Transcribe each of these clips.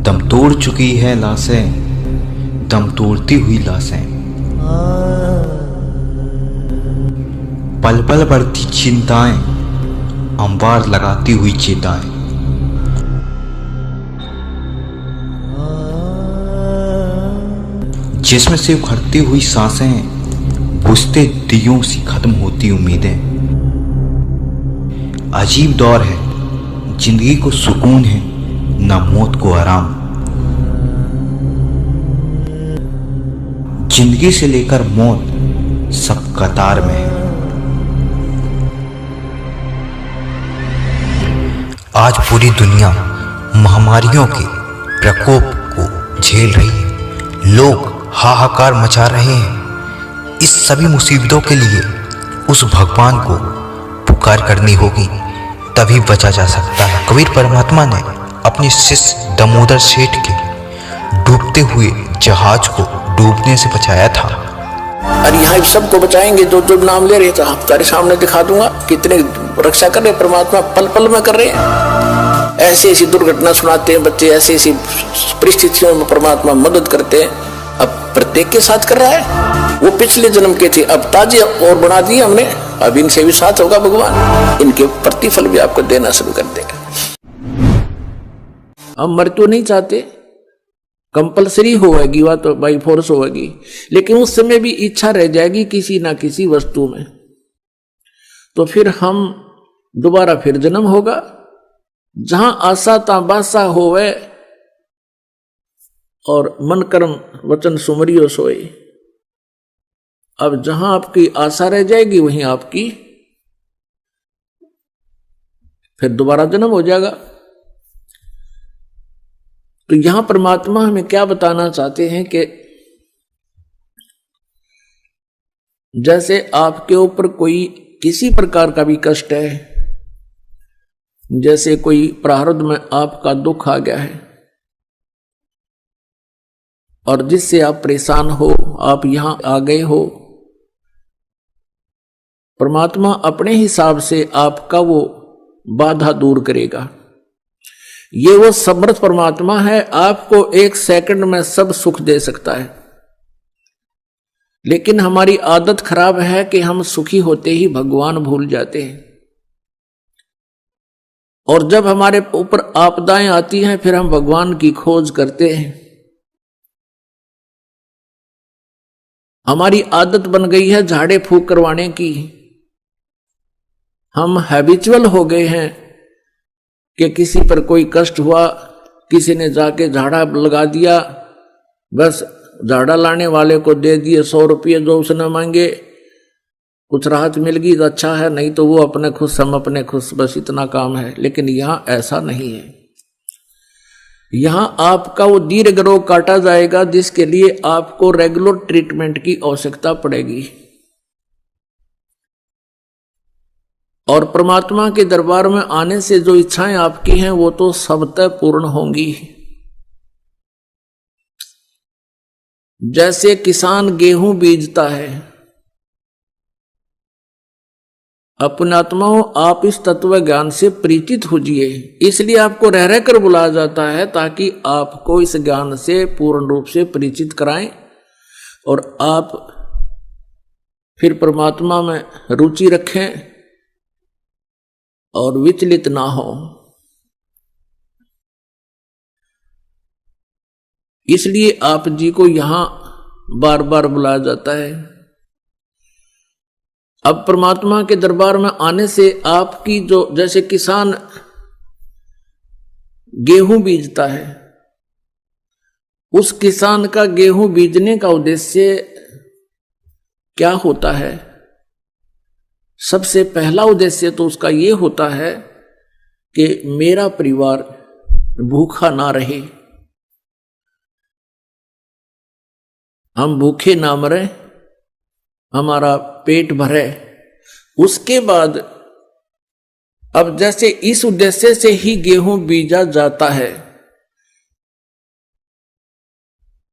दम तोड़ चुकी है लाशें, दम तोड़ती हुई लाशें। पल पल बढ़ती चिंताएं, अंबार लगाती हुई चिताएं। जिसमें से उखड़ती हुई सांसें, बुझते दियों सी खत्म होती उम्मीदें। अजीब दौर है, जिंदगी को सुकून है ना मौत को आराम। जिंदगी से लेकर मौत सब कतार में है। आज पूरी दुनिया महामारियों के प्रकोप को झेल रही है। लोग हाहाकार मचा रहे हैं। इस सभी मुसीबतों के लिए उस भगवान को पुकार करनी होगी, तभी बचा जा सकता है। कबीर परमात्मा ने अपने शिष्य दामोदर सेठ के डूबते हुए जहाज को डूबने से बचाया था। और यहाँ सबको बचाएंगे जो जो नाम ले रहे थे, हम तुम्हारे सामने दिखा दूंगा कितने रक्षा कर रहे परमात्मा, पल पल में कर रहे हैं। ऐसी ऐसी दुर्घटना सुनाते हैं बच्चे, ऐसी ऐसी परिस्थितियों में परमात्मा मदद करते हैं। अब प्रत्येक के साथ कर रहा है। वो पिछले जन्म के थे, अब ताजे और बना दिए हमने। अब इनसे भी साथ होगा भगवान, इनके प्रतिफल भी आपको देना शुरू कर देगा। हम मृत्यु नहीं चाहते, कंपलसरी होगी, वह तो बाई फोर्स होगी, लेकिन उस समय भी इच्छा रह जाएगी किसी ना किसी वस्तु में, तो फिर हम दोबारा फिर जन्म होगा। जहां आशा ताबासा होवे और मन कर्म वचन सुमरियो सोए। अब जहां आपकी आशा रह जाएगी वहीं आपकी फिर दोबारा जन्म हो जाएगा। तो यहां परमात्मा हमें क्या बताना चाहते हैं कि जैसे आपके ऊपर कोई किसी प्रकार का भी कष्ट है, जैसे कोई प्रारब्ध में आपका दुख आ गया है और जिससे आप परेशान हो, आप यहां आ गए हो, परमात्मा अपने हिसाब से आपका वो बाधा दूर करेगा। ये वो समर्थ परमात्मा है, आपको एक सेकंड में सब सुख दे सकता है। लेकिन हमारी आदत खराब है कि हम सुखी होते ही भगवान भूल जाते हैं, और जब हमारे ऊपर आपदाएं आती हैं फिर हम भगवान की खोज करते हैं। हमारी आदत बन गई है झाड़े फूंक करवाने की। हम हैबिचुअल हो गए हैं कि किसी पर कोई कष्ट हुआ, किसी ने जाके झाड़ा लगा दिया, बस झाड़ा लाने वाले को दे दिए 100 रुपये जो उसने मांगे, कुछ राहत मिल गई तो अच्छा है, नहीं तो वो अपने खुश हम अपने खुश, बस इतना काम है। लेकिन यहां ऐसा नहीं है। यहां आपका वो दीर्घ रोग काटा जाएगा जिसके लिए आपको रेगुलर ट्रीटमेंट की आवश्यकता पड़ेगी, और परमात्मा के दरबार में आने से जो इच्छाएं आपकी हैं वो तो सबतः पूर्ण होंगी। जैसे किसान गेहूं बीजता है, अपने आत्माओं आप इस तत्व ज्ञान से परिचित होजिए, इसलिए आपको रह रह कर बुलाया जाता है ताकि आपको इस ज्ञान से पूर्ण रूप से परिचित कराएं और आप फिर परमात्मा में रुचि रखें और विचलित ना हो। इसलिए आप जी को यहां बार बार बुलाया जाता है। अब परमात्मा के दरबार में आने से आपकी जो, जैसे किसान गेहूं बीजता है, उस किसान का गेहूं बीजने का उद्देश्य क्या होता है? सबसे पहला उद्देश्य तो उसका ये होता है कि मेरा परिवार भूखा ना रहे, हम भूखे ना मरे, हमारा पेट भरे। उसके बाद अब जैसे इस उद्देश्य से ही गेहूं बीजा जाता है,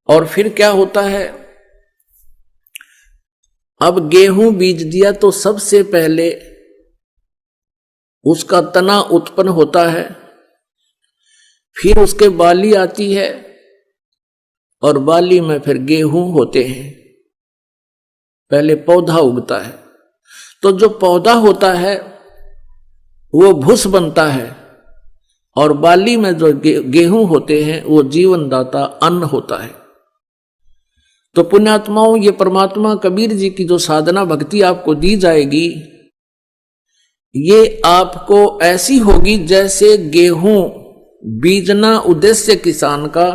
और फिर क्या होता है, अब गेहूं बीज दिया तो सबसे पहले उसका तना उत्पन्न होता है, फिर उसके बाली आती है और बाली में फिर गेहूं होते हैं। पहले पौधा उगता है, तो जो पौधा होता है वो भूस बनता है, और बाली में जो गेहूं होते हैं वो जीवनदाता अन्न होता है। तो पुण्यात्माओं, ये परमात्मा कबीर जी की जो साधना भक्ति आपको दी जाएगी, ये आपको ऐसी होगी जैसे गेहूं बीजना उद्देश्य किसान का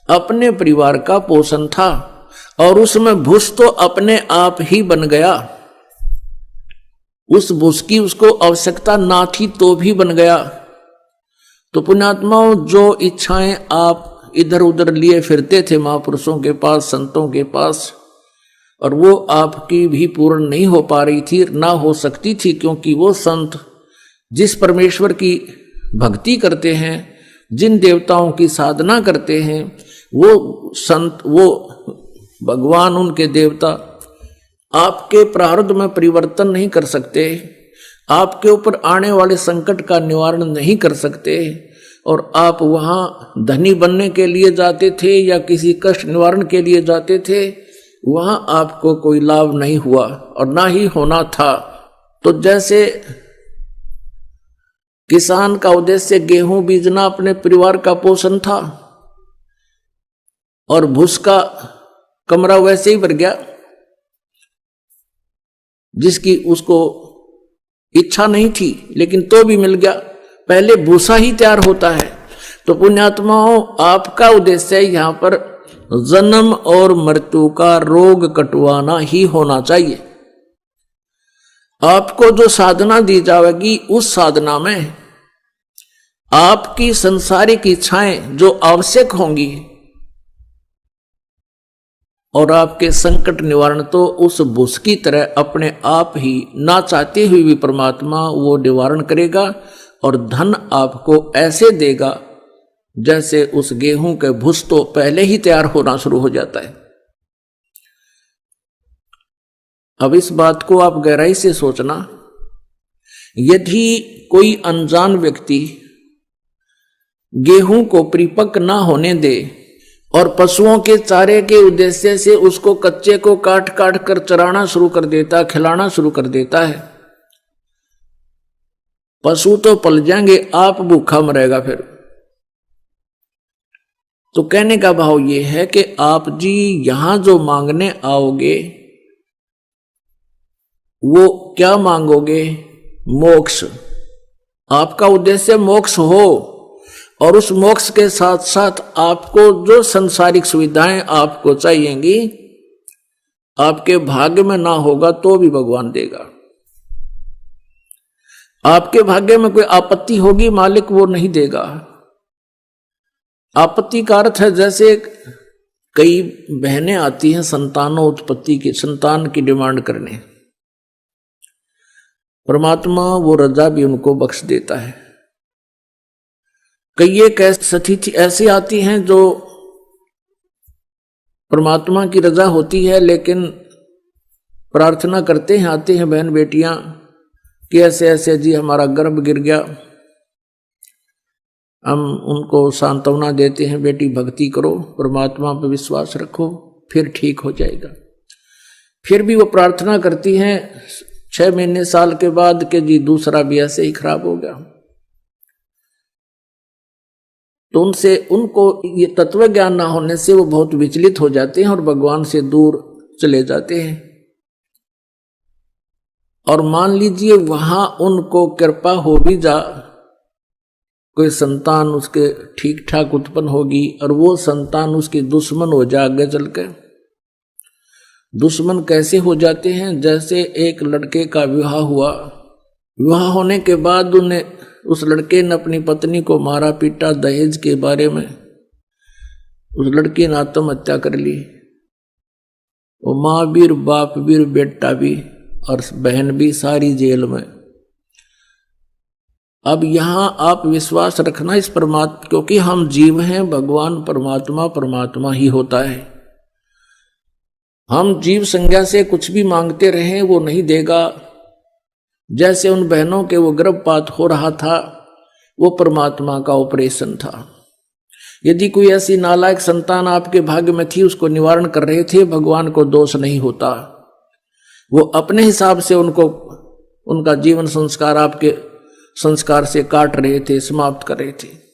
अपने परिवार का पोषण था, और उसमें भूस तो अपने आप ही बन गया। उस भूस की उसको आवश्यकता ना थी तो भी बन गया। तो पुण्यात्माओं, जो इच्छाएं आप इधर उधर लिए फिरते थे महापुरुषों के पास, संतों के पास, और वो आपकी भी पूर्ण नहीं हो पा रही थी, ना हो सकती थी, क्योंकि वो संत जिस परमेश्वर की भक्ति करते हैं, जिन देवताओं की साधना करते हैं, वो संत, वो भगवान, उनके देवता आपके प्रारब्ध में परिवर्तन नहीं कर सकते, आपके ऊपर आने वाले संकट का निवारण नहीं कर सकते। और आप वहां धनी बनने के लिए जाते थे या किसी कष्ट निवारण के लिए जाते थे, वहां आपको कोई लाभ नहीं हुआ और ना ही होना था। तो जैसे किसान का उद्देश्य गेहूं बीजना अपने परिवार का पोषण था, और भूस का कमरा वैसे ही भर गया, जिसकी उसको इच्छा नहीं थी लेकिन तो भी मिल गया। पहले भूसा ही तैयार होता है। तो पुण्यात्माओं, आपका उद्देश्य यहां पर जन्म और मृत्यु का रोग कटवाना ही होना चाहिए। आपको जो साधना दी जाएगी, उस साधना में आपकी संसारिक इच्छाएं जो आवश्यक होंगी, और आपके संकट निवारण तो उस भूस की तरह अपने आप ही, ना चाहते हुए भी परमात्मा वो निवारण करेगा, और धन आपको ऐसे देगा जैसे उस गेहूं के भूस तो पहले ही तैयार होना शुरू हो जाता है। अब इस बात को आप गहराई से सोचना, यदि कोई अनजान व्यक्ति गेहूं को परिपक्व ना होने दे और पशुओं के चारे के उद्देश्य से उसको कच्चे को काट काट कर चराना शुरू कर देता, खिलाना शुरू कर देता है, पशु तो पल जाएंगे, आप भूखा मरेगा फिर। तो कहने का भाव ये है कि आप जी यहां जो मांगने आओगे, वो क्या मांगोगे? मोक्ष। आपका उद्देश्य मोक्ष हो, और उस मोक्ष के साथ साथ आपको जो संसारिक सुविधाएं आपको चाहिएंगी, आपके भाग्य में ना होगा तो भी भगवान देगा। आपके भाग्य में कोई आपत्ति होगी, मालिक वो नहीं देगा। आपत्ति का अर्थ है, जैसे कई बहनें आती हैं संतानों उत्पत्ति की, संतान की डिमांड करने, परमात्मा वो रजा भी उनको बख्श देता है। कई एक स्थिति ऐसी आती हैं जो परमात्मा की रजा होती है, लेकिन प्रार्थना करते हैं, आते हैं बहन बेटियां कि ऐसे ऐसे जी हमारा गर्भ गिर गया। हम उनको सांत्वना देते हैं, बेटी भक्ति करो, परमात्मा पर विश्वास रखो, फिर ठीक हो जाएगा। फिर भी वो प्रार्थना करती हैं 6 महीने साल के बाद कि जी दूसरा भी ऐसे ही खराब हो गया। तो उनको ये तत्व ज्ञान ना होने से वो बहुत विचलित हो जाते हैं और भगवान से दूर चले जाते हैं। और मान लीजिए वहां उनको कृपा हो भी जा, कोई संतान उसके ठीक ठाक उत्पन्न होगी और वो संतान उसकी दुश्मन हो जाए आगे चलकर। दुश्मन कैसे हो जाते हैं? जैसे एक लड़के का विवाह हुआ, विवाह होने के बाद उस लड़के ने अपनी पत्नी को मारा पीटा दहेज के बारे में, उस लड़की ने आत्महत्या कर ली। वो माँ भी, बाप भी, बेटा भी और बहन भी सारी जेल में। अब यहां आप विश्वास रखना इस परमात्मा, क्योंकि हम जीव हैं, भगवान परमात्मा परमात्मा ही होता है। हम जीव संज्ञा से कुछ भी मांगते रहें वो नहीं देगा। जैसे उन बहनों के वो गर्भपात हो रहा था, वो परमात्मा का ऑपरेशन था। यदि कोई ऐसी नालायक संतान आपके भाग्य में थी, उसको निवारण कर रहे थे, भगवान को दोष नहीं होता। वो अपने हिसाब से उनको उनका जीवन संस्कार आपके संस्कार से काट रहे थे, समाप्त कर रहे थे।